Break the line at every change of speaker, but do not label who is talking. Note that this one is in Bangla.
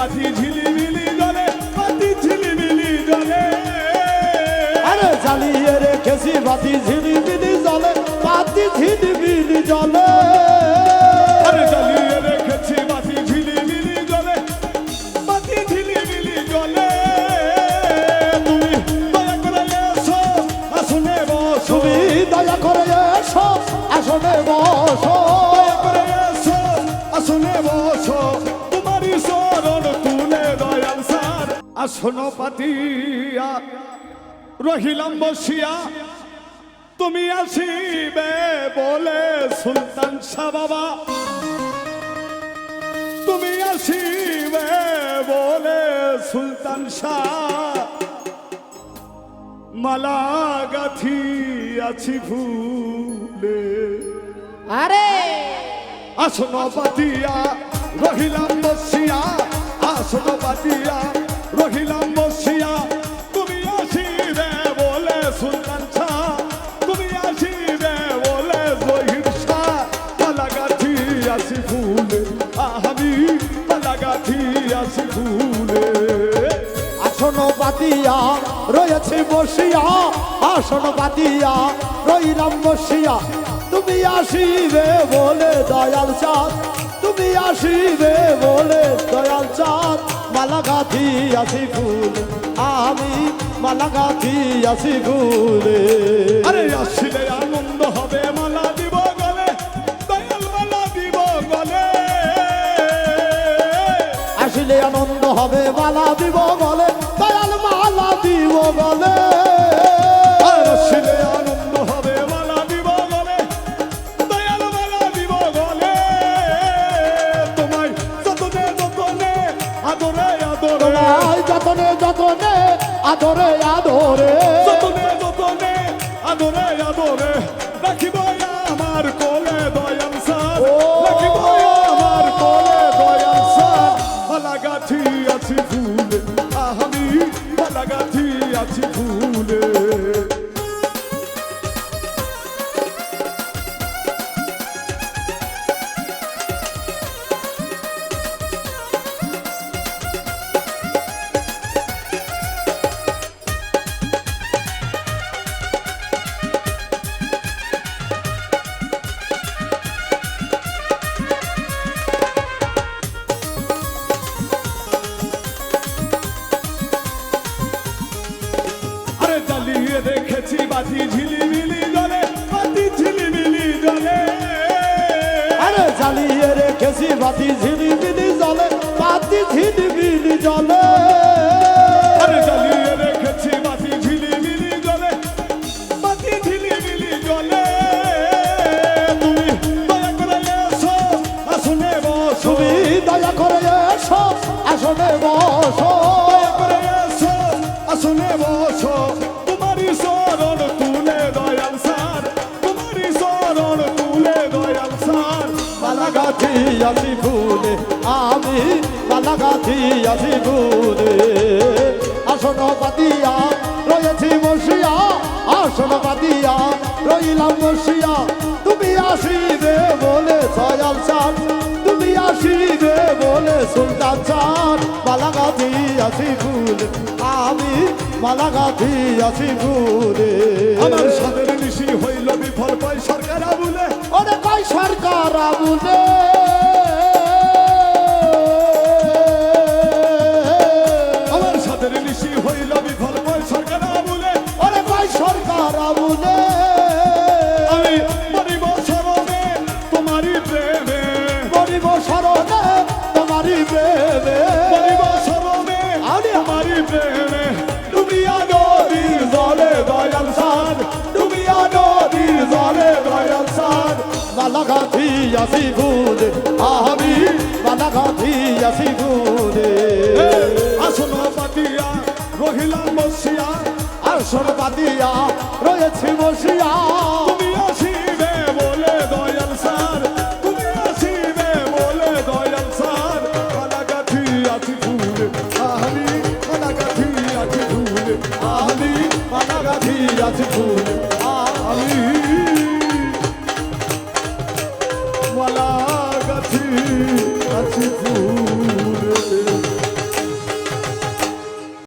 বাতি ঝিলিমিলি জলে, বাতি ঝিলিমিলি জলে।
আরে জ্বালিয়ে রেখেছি বাতি ঝিলিমিলি জলে, বাতি ঝিলিমিলি জলে।
আরে জ্বালিয়ে রেখেছি বাতি ঝিলিমিলি জলে, বাতি ঝিলিমিলি জলে। তুমি দয়া করে এসো আসনে বসো,
তুমি দয়া করে এসো আসনে বসো,
দয়া করে এসো আসনে বসো। তোমারই শরণ তুলে দয়াল সার আসন পাতিয়া রহিলাম বসিয়া। তুমি আসিবে বলে সুলতান শাহ বাবা, তুমি আসিবে বলে সুলতান শাহ। মালা গাথি আছি ফুলে,
আরে
আসন পাতিয়া রহিলাম বসিয়া, আসন পাতিয়া রহিলাম বসিয়া। তুমি আসিবে বলে সুলতান শাহ, তুমি আসিবে বলে জহির শাহ। মালা গাথি আছি ফুলে, আমি মালা গাথি আছি ফুলে।
আসন পাতিয়া রয়েছে বসিয়া, আসন পাতিয়া রইলাম বসিয়া। তুমি আসিবে বলে দয়াল চাঁদ, তুমি আসিবে বলে দয়াল চাঁদ। মালা গাঁথি আছি ফুল, আমি মালা গাঁথি আছি ফুলে।
আরে আসলে আনন্দ হবে মালা দিব গলে, দয়াল মালা দিব গলে।
আসলে আনন্দ হবে মালা দিব বলে, দয়াল মালা দিব বলে।
আসলে আনন্দ হবে মালা দিব গলে, দয়াল মালা দিব গলে। তোমায় যতনে যতনে আদরে আদরে,
তোমায় যতনে যতনে আদরে আদরে,
যতনে যতনে আদরে আদরে রাখিব আমার কোলে দয়াল সার, রাখিব আমার কোলে দয়াল সার। মালা গাথি আছি ফুলে, আমি মালা গাথি আছি ফুলে। আরে জ্বালিয়ে রেখেছি বাতি ঝিলিমিলি জলে, বাতি ঝিলিমিলি জলে।
আরে জ্বালিয়ে রেখেছি বাতি ঝিলিমিলি জলে, বাতি ঝিলিমিলি জলে।
আরে জ্বালিয়ে রেখেছি বাতি ঝিলিমিলি জলে, বাতি ঝিলিমিলি জলে। তুমি দয়া করে এসো আসনে বসো,
তুমি দয়া করে এসো আসনে বসো,
দয়া করে এসো আসনে বসো। তোমারই শরণ তুলে দয়াল সার, তোমারই শরণ তুলে দয়াল সার।
মালা গাঁথি আছি ফুলে, আমি মালা গাঁথি আছি ফুলে। আসন পাতিয়া রয়েছি বসিয়া, আসন পাতিয়া রইলাম বসিয়া। তুমি আসিবে বলে দয়াল চাঁদ, তুমি আসিবে বলে সুলতান চাঁদ। মালা গাঁথি আছি ফুলে, আমি মালা গাঁথি আছি ফুলে।
আমার সাদের নিশি হইল বিফল পাই সরকার আবুলে,
ওরে কয় সরকার আবুলে।
আমার সাদের নিশি হইল বিফল পাই সরকার আবুলে।
ওরে কয় সরকার আবুলে।
আমি মরিব শরণে তোমারই প্রেমে,
মরিব শরণে তোমারই প্রেমে,
মরিব শরণে তোমারই প্রেমে। ডুবিয়া নদীর জলে দয়াল সার, ডুবিয়া নদীর জলে দয়াল সার।
মালা গাঁথি আছি ফুলে, আমি মালা গাঁথি আছি ফুলে।
আসন পাতিয়া রহিলাম বসিয়া,
আসন পাতিয়া রয়েছি বসিয়া।
তুমি আসিবে বলে দয়াল সার, তুমি আসিবে বলে দয়াল সার। মালা গাথি আছি ফুলে, আমি মালা গাথি আছি ফুলে, আমি
মালা গাঁথি আছি ফুলে।